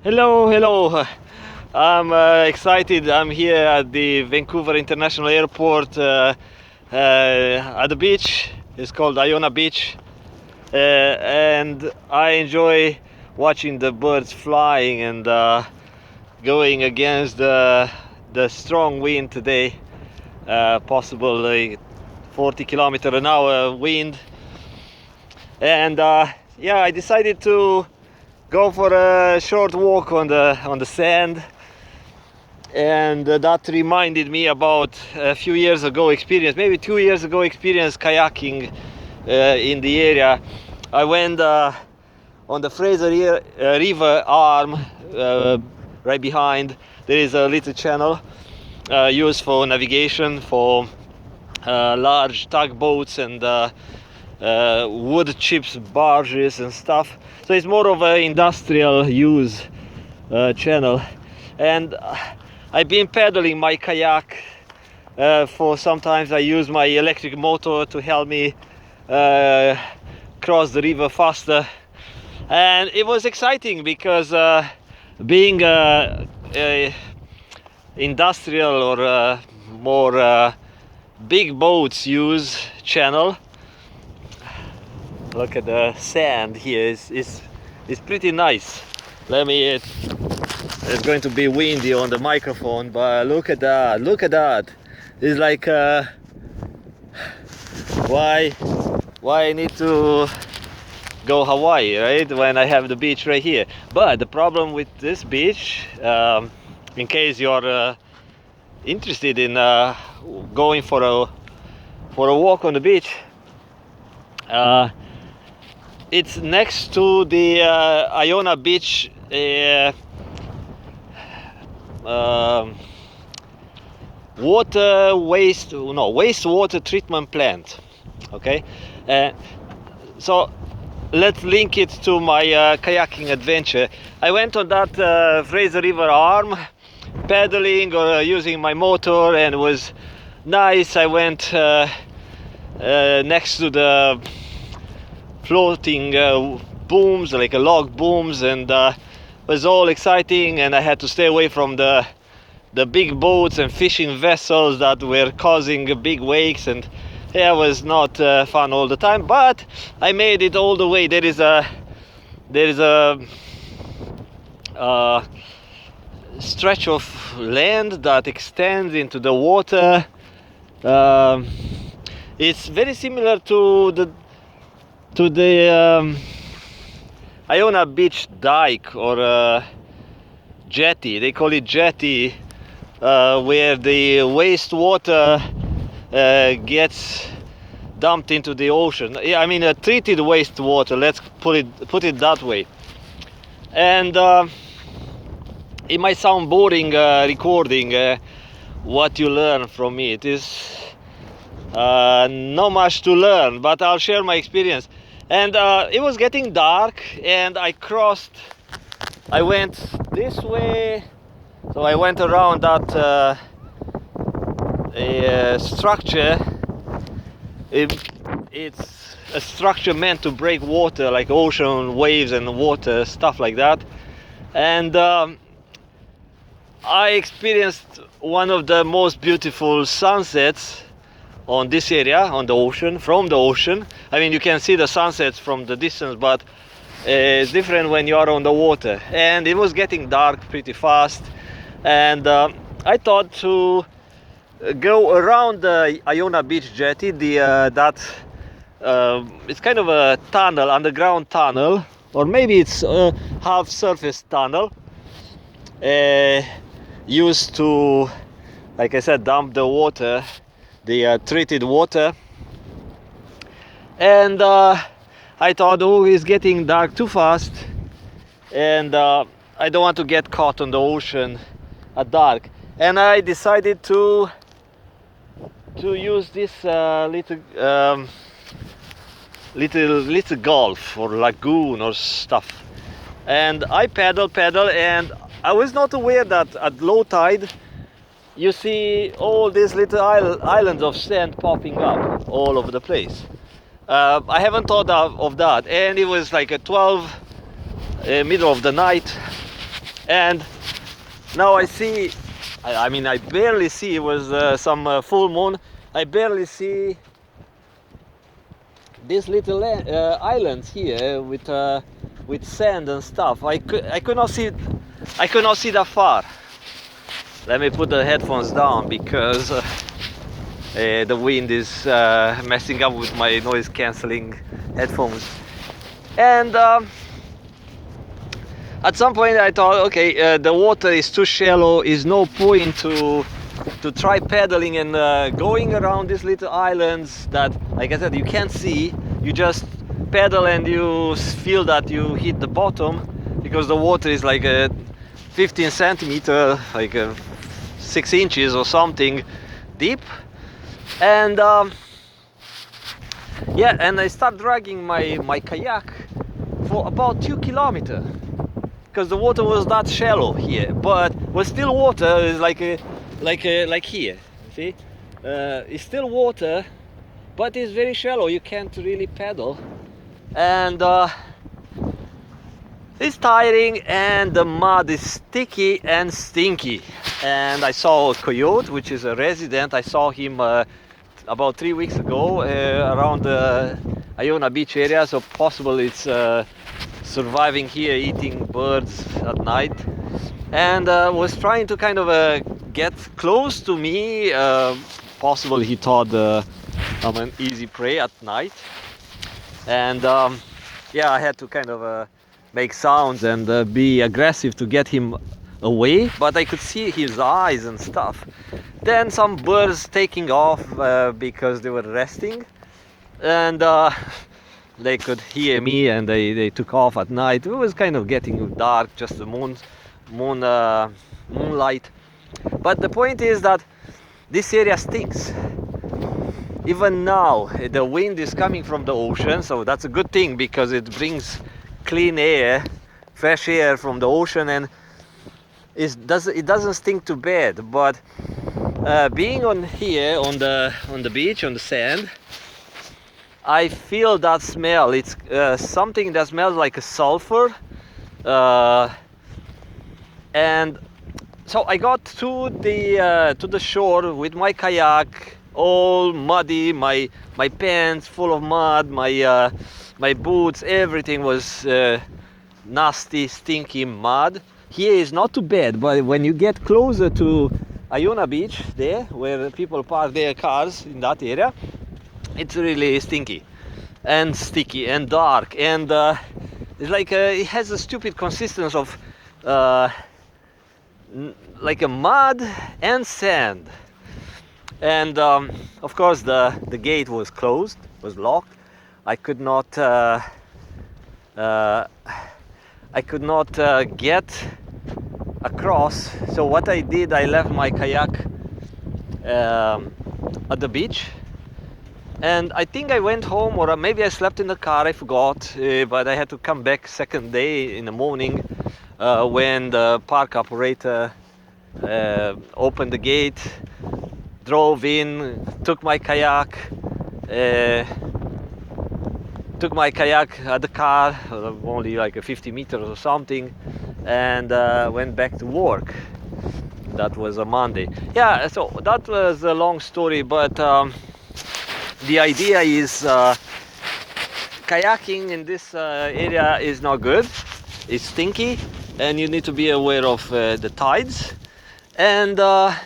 Hello. I'm excited. I'm here at the Vancouver International Airport at the beach. It's called Iona Beach, and I enjoy watching the birds flying and going against the strong wind today. Possibly 40 km/h wind, and yeah, I decided to go for a short walk on the sand, and that reminded me about a few years ago experience, maybe 2 years ago experience kayaking in the area. I went on the Fraser River arm. Right behind there is a little channel used for navigation for large tugboats and wood chips barges and stuff. So it's more of an industrial use channel, and I've been pedaling my kayak for sometimes. I use my electric motor to help me cross the river faster, and it was exciting because being a industrial or more big boats use channel. Look at the sand here. It's pretty nice. It's going to be windy on the microphone, but look at that. It's like why I need to go Hawaii, right, when I have the beach right here. But the problem with this beach, in case you're interested in going for a walk on the beach, it's next to the Iona Beach wastewater treatment plant. Okay, so let's link it to my kayaking adventure. I went on that Fraser River arm, pedaling or using my motor, and it was nice. I went next to the floating booms, like a log booms, and was all exciting, and I had to stay away from the big boats and fishing vessels that were causing big wakes, and yeah, it was not fun all the time, but I made it all the way. There is a stretch of land that extends into the water. It's very similar to the Iona Beach dike or jetty. They call it jetty, where the wastewater gets dumped into the ocean. I mean, treated wastewater. Let's put it that way. And it might sound boring recording what you learn from me. It is not much to learn, but I'll share my experience. And it was getting dark, and I went this way, so I went around that structure. It's a structure meant to break water, like ocean waves and water, stuff like that. And I experienced one of the most beautiful sunsets on this area, on the ocean, from the ocean. I mean, you can see the sunsets from the distance, but it's different when you are on the water. And it was getting dark pretty fast, and I thought to go around the Iona Beach jetty. It's kind of a tunnel, underground tunnel, or maybe it's a half surface tunnel, used to, like I said, dump the water, the treated water. And I thought, oh, it's getting dark too fast, and I don't want to get caught on the ocean at dark. And I decided to use this little gulf or lagoon or stuff. And I pedal, and I was not aware that at low tide you see all these little islands of sand popping up all over the place. I haven't thought of that, and it was like a 12 middle of the night, And now I see, I mean, I barely see, it was some full moon, I barely see these little islands here with sand and stuff. I could not see, I could not see that far. Let me put the headphones down because the wind is messing up with my noise cancelling headphones. And at some point I thought, okay, the water is too shallow, is no point to try pedaling and going around these little islands that, like I said, you can't see. You just pedal and you feel that you hit the bottom because the water is like a 15 centimeter, like 6 inches or something deep. And yeah, and I start dragging my kayak for about 2 kilometers because the water was that shallow here, but was still water. Is like here, see, it's still water, but it's very shallow. You can't really pedal, and it's tiring, and the mud is sticky and stinky. And I saw a coyote, which is a resident. I saw him about 3 weeks ago around the Iona beach area, so possible it's surviving here, eating birds at night, and was trying to kind of get close to me. Possible he thought I'm an easy prey at night, and yeah, I had to kind of make sounds and be aggressive to get him away, but I could see his eyes and stuff. Then some birds taking off because they were resting, and they could hear me, and they took off at night. It was kind of getting dark, just the moonlight. But the point is that this area stinks. Even now, the wind is coming from the ocean, so that's a good thing because it brings clean air, fresh air from the ocean, and it doesn't stink too bad. But being on here on the beach, on the sand, I feel that smell. It's something that smells like a sulfur, and so I got to the shore with my kayak, all muddy, my pants full of mud, my boots, everything was nasty, stinky mud. Here is not too bad, but when you get closer to Iona beach, there where people park their cars in that area, it's really stinky and sticky and dark, and it's like it has a stupid consistency of like a mud and sand. And of course the gate was closed, was locked. I could not get across. So what I did, I left my kayak at the beach, and I think I went home, or maybe I slept in the car, I forgot, but I had to come back second day in the morning when the park operator opened the gate, drove in, took my kayak at the car, only like a 50 meters or something, and went back to work. That was a Monday. Yeah, so that was a long story, but the idea is kayaking in this area is not good. It's stinky, and you need to be aware of the tides, and the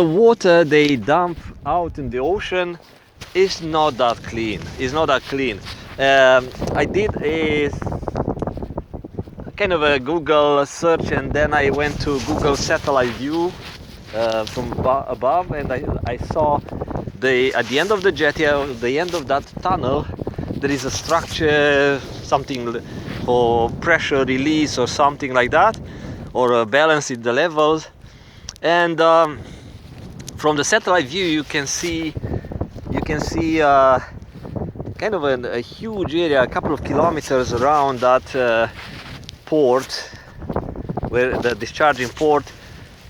water they dump out in the ocean is not that clean. It's not that clean. I did a kind of a Google search, and then I went to Google satellite view from above, and I saw at the end of the jetty, at the end of that tunnel, there is a structure, something for pressure release or something like that, or balancing the levels. And from the satellite view, you can see kind of a huge area, a couple of kilometers around that port, where the discharging port,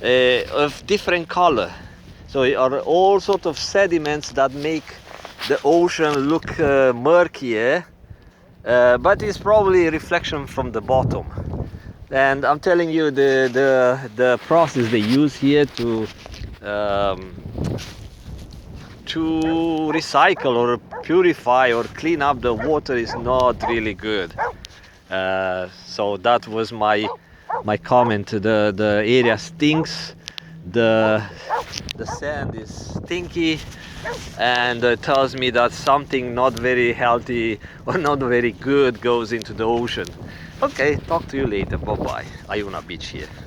of different color. So it are all sort of sediments that make the ocean look murkier, but it's probably a reflection from the bottom. And I'm telling you, the process they use here um, to recycle or purify or clean up the water is not really good. So that was my comment. The area stinks. The sand is stinky, and it tells me that something not very healthy or not very good goes into the ocean. Okay, talk to you later. Bye bye. Iona Beach here.